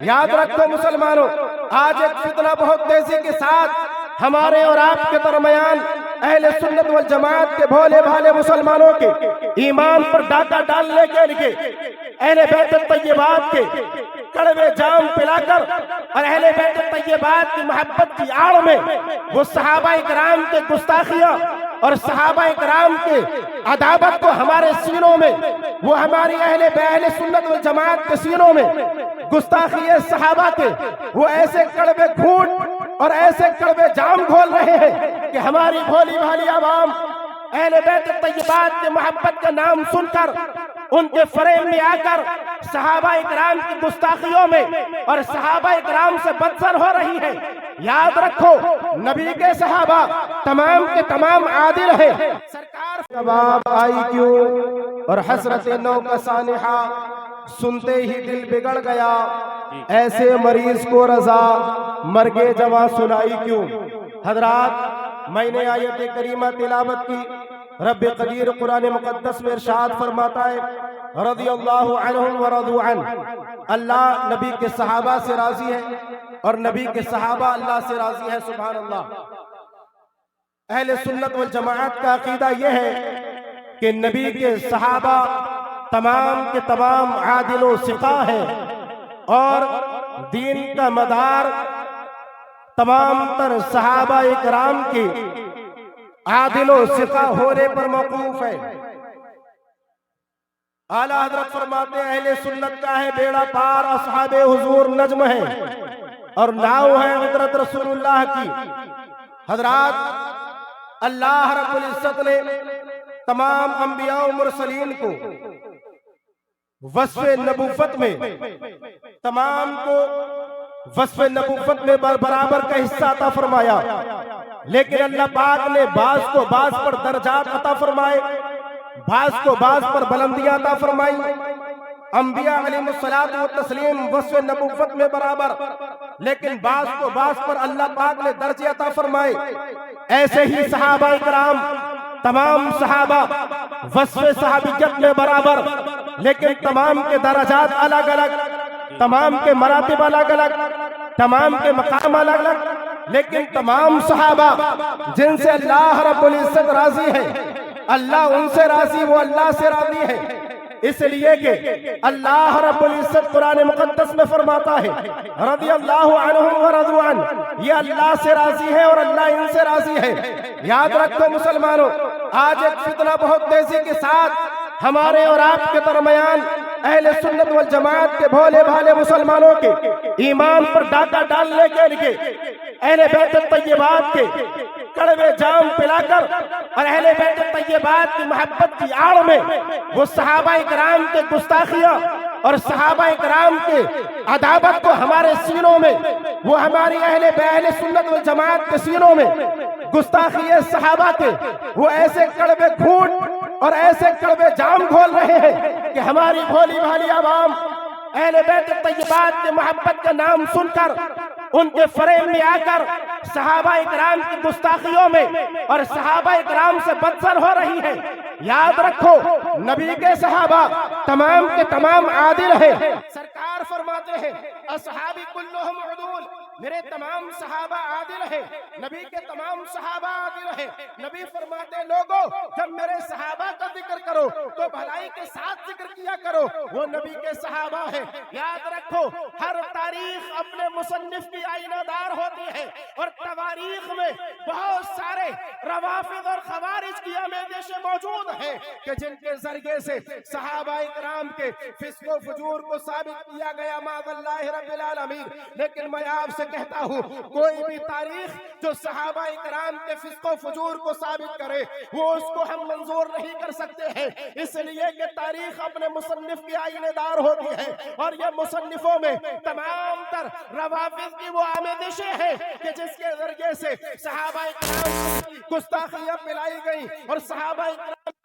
یاد رکھو مسلمانوں، آج ایک فتنہ بہت تیزی کے ساتھ ہمارے اور آپ کے درمیان اہل سنت والجماعت کے بھولے بھالے مسلمانوں کے ایمان پر ڈاکہ ڈالنے کے لیے اہل بیت طیبات کے کڑوے جام پلا کر اور اہل بیت طیبات کی محبت کی آڑ میں وہ صحابہ کرام کے گستاخیاں اور صحابہ کرام کے عداوت کو ہمارے سینوں میں، وہ ہماری اہل سنت والجماعت کے سینوں میں گستاخی صحابہ کے وہ ایسے کڑوے گھونٹ اور ایسے کڑوے جام کھول رہے ہیں کہ ہماری بھولی بھالی عوام اہل بیت طیبات کے محبت کا نام سن کر ان کے فریب میں آ کر صحابہ اکرام کی گستاخیوں میں اور صحابہ اکرام سے بدسر ہو رہی ہے۔ یاد رکھو، نبی کے صحابہ تمام کے تمام عادل ہیں۔ سرکار جواب آئی کیوں اور حسرت نو کا سانحہ سنتے ہی دل بگڑ گیا، ایسے مریض کو رضا مرگے جواں سنائی کیوں۔ حضرات، میں نے آیت کریمہ تلاوت کی، رب قدیر قرآن مقدس میں ارشاد فرماتا ہے رضی اللہ عنہم ورضوا عنہ، اللہ نبی کے صحابہ سے راضی ہے اور نبی کے صحابہ اللہ سے راضی ہے۔ سبحان اللہ۔ اہل سنت والجماعت کا عقیدہ یہ ہے کہ نبی کے صحابہ تمام کے تمام عادل و ثقہ ہیں اور دین کا مدار تمام تر صحابہ اکرام کی عادل و ثقہ ہونے پر موقوف ہے۔ اعلیٰ حضرت فرماتے ہیں اہل سنت کا ہے بیڑا پار، اصحاب حضور نجم ہے اور ناؤ ہے عطرت رسول اللہ کی۔ حضرات، اللہ رب العزت نے تمام انبیاء و مرسلین کو وصف نبوت میں تمام کو وصف نبوت میں برابر کا حصہ عطا فرمایا، لیکن اللہ پاک نے بعض کو بعض پر درجات عطا فرمائے، بعض کو بعض پر بلندیاں عطا فرمائی۔ انبیاء علیہ الصلوۃ والتسلیم وصف نبوت میں برابر، لیکن بعض کو بعض پر اللہ پاک نے درجے عطا فرمائے۔ ایسے ہی صحابہ اکرام تمام صحابہ وصف صحابیت میں برابر، لیکن تمام کے درجات الگ الگ، تمام کے مراتب الگ الگ، تمام کے مقام الگ الگ، لیکن تمام صحابہ جن سے اللہ رب العزت راضی ہے، اللہ ان سے راضی، وہ اللہ سے راضی ہے۔ اس لیے کہ اللہ رب العزت قرآن مقدس میں فرماتا ہے رضی اللہ عنہم ورضوا عنہ، یہ اللہ سے راضی ہے اور اللہ ان سے راضی ہے۔ یاد رکھو مسلمانوں، آج ایک فتنہ بہت تیزی کے ساتھ ہمارے اور آپ کے درمیان اہل سنت والجماعت کے بھولے بھالے مسلمانوں کے ایمان پر ڈاکہ ڈالنے کے لیے اہل بیت طیبات کے کڑوے جام پلا کر اور اہل بیت طیبات کی محبت کی آڑ میں وہ صحابہ کرام کے گستاخیاں اور صحابہ کرام کے عداوت کو ہمارے سینوں میں، وہ ہماری اہل سنت والجماعت کے سینوں میں گستاخی صحابہ کے وہ ایسے کڑوے گھونٹ اور ایسے کڑوے جام کھول رہے ہیں کہ ہماری بھولی بھالی عوام اہل بیت طیبات کے محبت کا نام سن کر ان کے فریب میں آ کر صحابہ اکرام کی گستاخیوں میں اور صحابہ اکرام سے بدسر ہو رہی ہے۔ یاد رکھو، نبی کے صحابہ تمام کے تمام عادل ہیں۔ سرکار فرماتے ہیں اصحابی کلہم عدول، میرے تمام صحابہ عادل ہیں، نبی کے تمام صحابہ عادل ہیں۔ نبی فرماتے ہیں لوگوں، جب میرے صحابہ کا ذکر کرو تو بھلائی کے ساتھ ذکر کیا کرو، وہ نبی کے صحابہ ہیں۔ یاد رکھو، ہر تاریخ اپنے مصنف کی آئینہ دار ہوتی ہے اور تواریخ میں بہت سارے روافض اور خوارج کی آمیزشیں موجود ہیں کہ جن کے ذریعے سے صحابہ اکرام کے فسق و فجور کو ثابت کیا گیا معاذ اللہ رب العالمین۔ لیکن میں آپ سے کہتا ہوں، کوئی بھی تاریخ جو صحابہ اکرام کے فسق و فجور کو ثابت کرے وہ اس کو ہم منظور نہیں کر سکتے ہیں، اس لیے کہ تاریخ اپنے مصنف کی آئینہ دار ہوتی ہے اور یہ مصنفوں میں تمام تر روافض کی وہ آمیزشیں ہیں کہ جس کے ذریعے سے صحابہ اکرام کی گستاخیاں پلائی گئیں اور صحابہ اکرام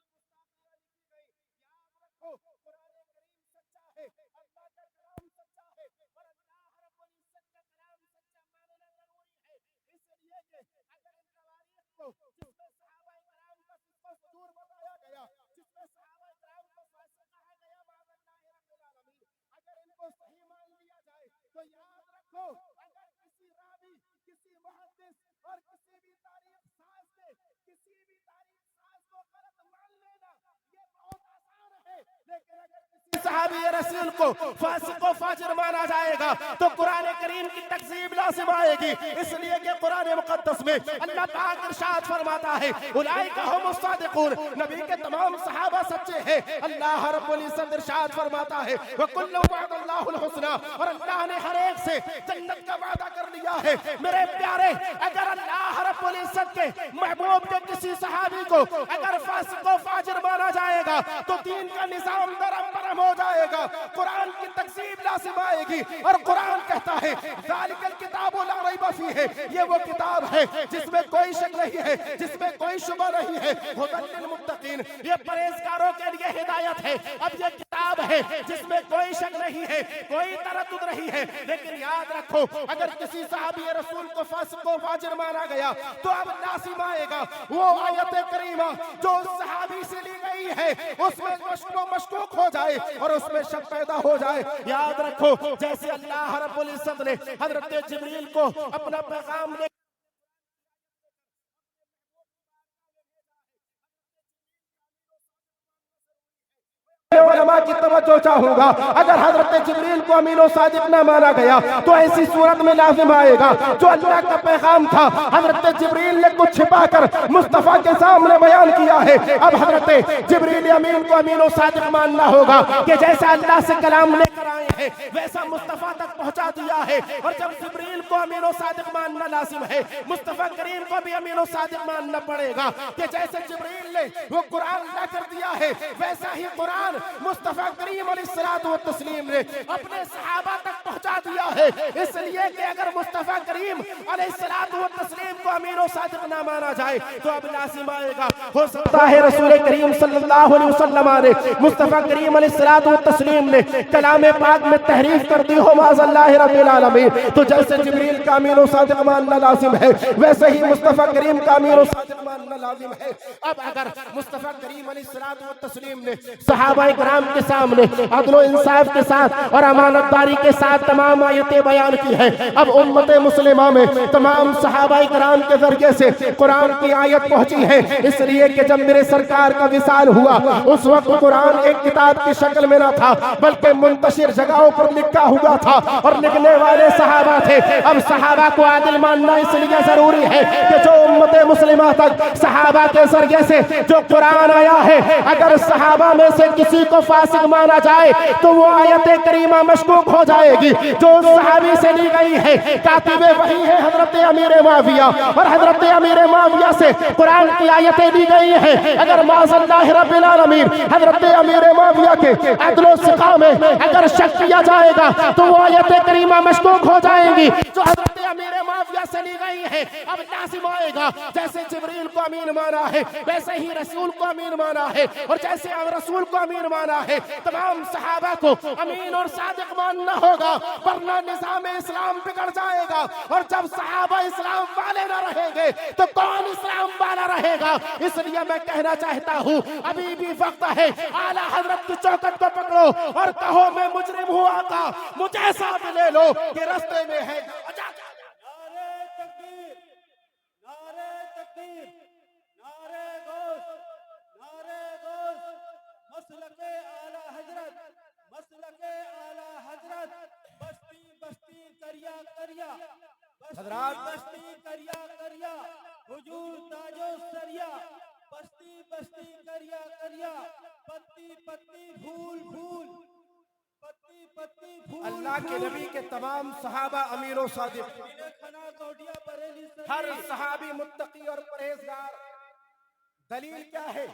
صحیح مان لیا جائے تو یاد رکھو اگر کسی راوی، کسی محدث اور کسی بھی تاریخ ساز نے کسی بھی تاریخ ساز کو غلط مان لینا یہ بہت آسان ہے، لیکن اگر کسی صحابی رسول کو فاسق و فاجر مانا جائے گا تو قرآن کریم کی تکذیب لازم آئے گی، اس لیے کہ قرآن مقدس میں اللہ پاک ارشاد فرماتا ہے اولئک هم الصادقون، نبی کے تمام صحابہ سچے ہیں۔ اللہ رب العزت ارشاد فرماتا ہے وَكُلٌّ وَعَدَ اللَّهُ الْحُسْنَى، اور اللہ نے ہر ایک سے جنت کا وعدہ کر لیا ہے۔ میرے پیارے، اگر اللہ رب العزت کے محبوب کے کسی صحابی کو اگر فاسق و فاجر مانا جائے گا تو دین کا نظام درم برم ہو جائے گا، قرآن کی تکذیب لازم آئے گی، اور قرآن کہتا ہے ذالک الکتاب لا ریب فیہ، یہ وہ کتاب ہے جس میں کوئی شک نہیں ہے، جس میں کوئی شبہ نہیں ہے، ھدی للمتقین، یہ پرہیزگاروں کے لیے ہدایت ہے۔ اب یہ کتاب ہے جس میں کوئی شک نہیں ہے، کوئی تردد نہیں ہے، لیکن یاد رکھو اگر کسی صحابی رسول کو فاسق و فاجر مانا گیا تو اب لازم آئے گا وہ آیت کریمہ جو اس صحابی سے لی گئی ہے اس میں مشکوک ہو جائے اور اس میں شک پیدا ہو جائے۔ یاد رکھو جیسے اللہ رب العزت نے حضرت جبریل کو اپنا پیغام لے علماء کی توجہ چاہوں گا، اگر حضرت جبریل کو امین و صادق نہ مانا گیا تو ایسی صورت میں لازم آئے گا جو اللہ کا پیغام تھا حضرت جبریل نے کچھ چھپا کر مصطفیٰ کے سامنے بیان کیا ہے، اب حضرت جبریل امین کو امین و صادق ماننا ہوگا کہ جیسا اللہ سے کلام لے کر آئے ہیں ویسا مصطفیٰ تک پہنچا دیا ہے، اور جب جبریل کو امین و صادق ماننا لازم ہے مصطفیٰ کریم کو بھی امین و صادق ماننا پڑے گا کہ جیسے جبریل نے وہ قرآن لا کر دیا ہے ویسا ہی قرآن مصطفیٰ کریم علیہ الصلوۃ والتسلیم نے اپنے صحابہ تک پہنچا دیا ہے، اس لیے کہ اگر مصطفیٰ کریم علیہ الصلوۃ والتسلیم کو امین و صادق نہ مانا جائے تو اب لازم آئے گا ہو سکتا ہے رسول کریم صلی اللہ علیہ وسلم نے مصطفیٰ کریم علیہ الصلوۃ والتسلیم نے کلام پاک میں تحریف کر دی ہو معاذ اللہ رب العالمین، تو جیسے جبریل کا امین و صادق ماننا لازم ہے ویسے ہی مصطفیٰ کریم کا امین و صادق ماننا لازم ہے۔ اب اگر مصطفیٰ کریم علیہ الصلوۃ والتسلیم نے صحابہ کرام کے سامنے عدل و انصاف کے ساتھ اور امانت داری کے ساتھ تمام آیتیں بیان کی ہیں، اب امت مسلمہ میں تمام صحابہ کرام کے ذریعے سے قرآن کی آیت پہنچی ہے، اس لیے کہ جب میرے سرکار کا وصال ہوا اس وقت قرآن ایک کتاب کی شکل میں نہ تھا بلکہ منتشر جگہوں پر لکھا ہوا تھا اور لکھنے والے صحابہ تھے۔ اب صحابہ کو عادل ماننا اس لیے ضروری ہے کہ جو امت مسلمہ تک صحابہ کے ذریعے سے جو قرآن آیا ہے اگر صحابہ میں سے کسی کو فاسق مانا جائے تو وہ آیت کریمہ مشکوک ہو جائے گی جو صحابی سے لی گئی ہے۔ کاتب وحی ہے حضرت امیر معاویہ اور حضرت امیر معاویہ سے قرآن کی آیتیں لی گئی ہیں، اگر معاذ اللہ رب العالمین حضرت امیر معاویہ کے عدل و ثقہ میں اگر شک کیا جائے گا تو وہ آیت کریمہ مشکوک ہو جائیں گی جو حضرت امیر معاویہ سے لی گئی ہے۔ اب لازم آئے گا جیسے جبریل کو امین مانا ہے ویسے ہی رسول کو امین مانا ہے، اور جیسے رسول کو امین مانا ہے تمام صحابہ کو امین اور صادق ماننا ہوگا، ورنہ نظام اسلام بگڑ جائے گا، اور جب صحابہ اسلام والے نہ رہیں گے تو کون اسلام والا رہے گا؟ اس لیے میں کہنا چاہتا ہوں ابھی بھی وقت ہے، اعلیٰ حضرت کی چوکٹ کو پکڑو اور کہو میں مجرم ہوں آقا مجھے ساتھ لے لو کہ رستے میں ہے۔ مسلک اعلیٰ حضرت، مسلک اعلیٰ حضرت، بستی بستی کریا کریا، حضرات بستی کریا کریا، حضور تاجو سریا، بستی بستی کریا کریا، پتی پتی پھول پھول، پتی پتی پھول، اللہ کے نبی کے تمام صحابہ امیر و صادق، ہر صحابی متقی اور پرہیزگار۔ دلیل کیا ہے؟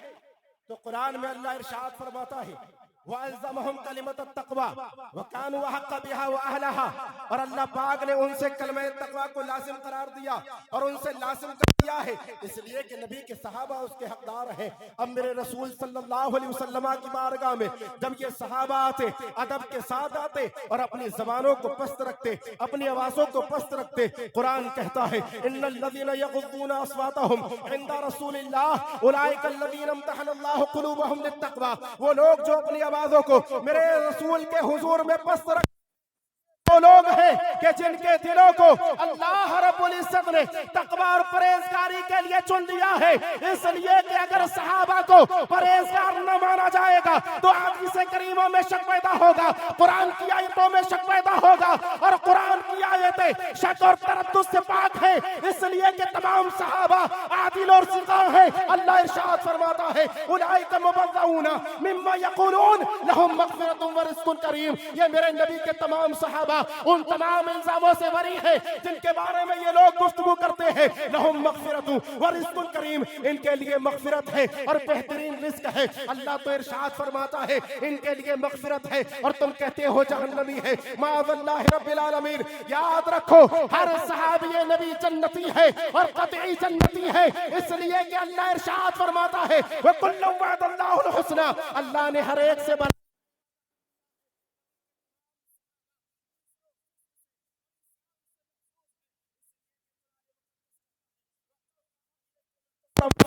تو قرآن میں اللہ ارشاد فرماتا ہے وَأَلْزَمَهُمْ كَلِمَةَ التَّقْوَى وَكَانُوا أَحَقَّ بِهَا وَأَهْلَهَا، اور اللہ پاک نے ان سے کلمہ تقوی کو لازم قرار دیا اور ان سے لازم کر دیا ہے، اس لیے کہ نبی کے صحابہ اس کے حقدار ہیں۔ اب میرے رسول صلی اللہ علیہ وسلم کی بارگاہ میں جب یہ صحابہ آتے ادب کے ساتھ آتے اور اپنی زبانوں کو پست رکھتے، اپنی آوازوں کو پست رکھتے، قرآن کہتا ہے ان الذین یغضون اصواتهم عند رسول اللہ اولئک الذین امتحن اللہ قلوبهم للتقوی، وہ لوگ جو اپنی آوازوں کو میرے رسول کے حضور میں پست رکھ وہ لوگ ہیں کہ جن کے دلوں کو اللہ رب العزت نے تقوی اور پرہیزگاری کے لیے چن لیا ہے، اس لیے کہ اگر صحابہ کو پرہیزگار نہ مانا جائے گا تو حدیث کریموں میں شک پیدا ہوگا، قرآن کی آیتوں میں شک پیدا ہوگا، اور قرآن کی آیتیں شک اور تردد سے پاک ہیں، اس لیے کہ تمام صحابہ عادل اور ثقہ ہیں۔ اللہ ارشاد فرماتا ہے اولئک مبرؤون مما یقولون لهم مغفرۃ ورزق کریم، یہ میرے نبی کے تمام صحابہ ان تمام الزاموں سے بری ہیں جن کے بارے میں یہ لوگ گفتگو کرتے ہیں۔ لهم مغفرۃ ورزق کریم، ان کے لیے مغفرت ہے اور بہترین رزق ہے۔ اللہ تو ارشاد فرماتا ہے ان کے لیے مغفرت ہے اور تم کہتے ہو جہنمی ہے۔ معاذ اللہ رب العالمین۔ یاد رکھو ہر صحابی نبی جنتی ہے اور قطعی جنتی ہے، اس لیے کہ اللہ ارشاد فرماتا ہے وَكُلٌّ وَعَدَ اللَّهُ الْحُسْنَى، اللہ نے ہر ایک سے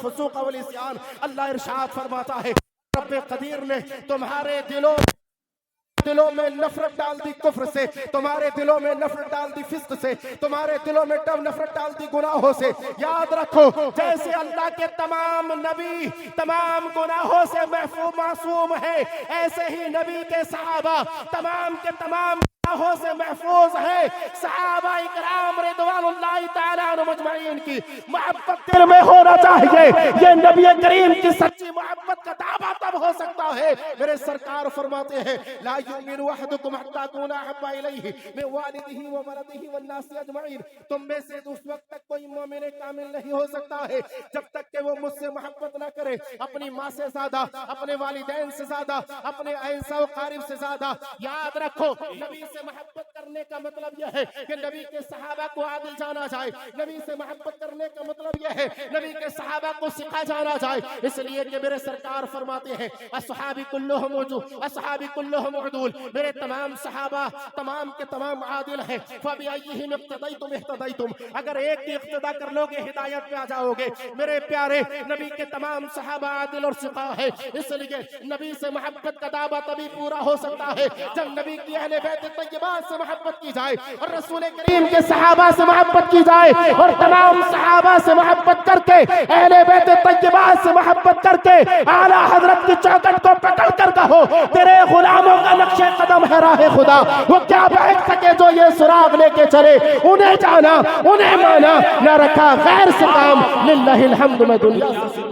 فسوق والعصیان۔ اللہ ارشاد فرماتا ہے رب قدیر نے تمہارے دلوں میں نفرت ڈال دی کفر سے، تمہارے دلوں میں نفرت ڈال دی فسق سے، تمہارے دلوں میں نفرت ڈال دی گناہوں سے۔ یاد رکھو جیسے اللہ کے تمام نبی تمام گناہوں سے محفوظ معصوم ہے، ایسے ہی نبی کے صحابہ تمام کے تمام گناہوں سے محفوظ ہے۔ صحابہ اکرام رضوان اللہ تعالیٰ عنہم اجمعین کی محبت دل میں ہونا چاہیے۔ یہ نبی کریم کی سچی محبت کا دعویٰ تب ہو سکتا ہے، میرے سرکار فرماتے ہیں لا یؤمن احدکم حتی اکون احب الیہ من والدہ وولدہ والناس اجمعین، تم میں سے اس وقت تک کوئی مومن کامل نہیں ہو سکتا ہے جب تک کہ وہ مجھ سے محبت نہ کرے، اپنی ماں سے زیادہ، اپنے والدین سے زیادہ، اپنے اہل و قارب سے زیادہ۔ یاد رکھو نبی سے محبت کرنے کا مطلب یہ ہے کہ نبی کے صحابہ کو عادل جانا جائے، نبی سے محبت کرنے کا مطلب یہ ہے نبی کے صحابہ کو سکھا جانا جائے، اس لیے کہ میرے سرکار فرماتے ہیں اصحابی کلہم عدول، میرے تمام صحابہ تمام کے تمام عادل ہیں۔ فبأیہم اقتدیتم اہتدیتم، اگر ایک کی اقتدا کر لو گے ہدایت پہ آ جاؤ گے۔ میرے پیارے نبی کے تمام صحابہ عادل اور ثقہ ہیں، اس لیے نبی سے محبت کا دعویٰ تبھی پورا ہو سکتا ہے جب نبی کی اہل بیت طیبات سے محبت کی جائے اور رسول کریم کے صحابہ سے محبت کی جائے، اور تمام صحابہ سے محبت کر کے اہل بیت طیبات سے محبت کر کے اعلیٰ حضرت کی چوکٹ کو پکڑ کر کہو تیرے غلاموں کا نقش قدم ہے راہ خدا، وہ کیا بیٹھ سکے جو یہ سراغ لے کے چلے، انہیں جانا انہیں مانا، نہ رکھا غیر سے کام، للہ الحمد میں دنیا سے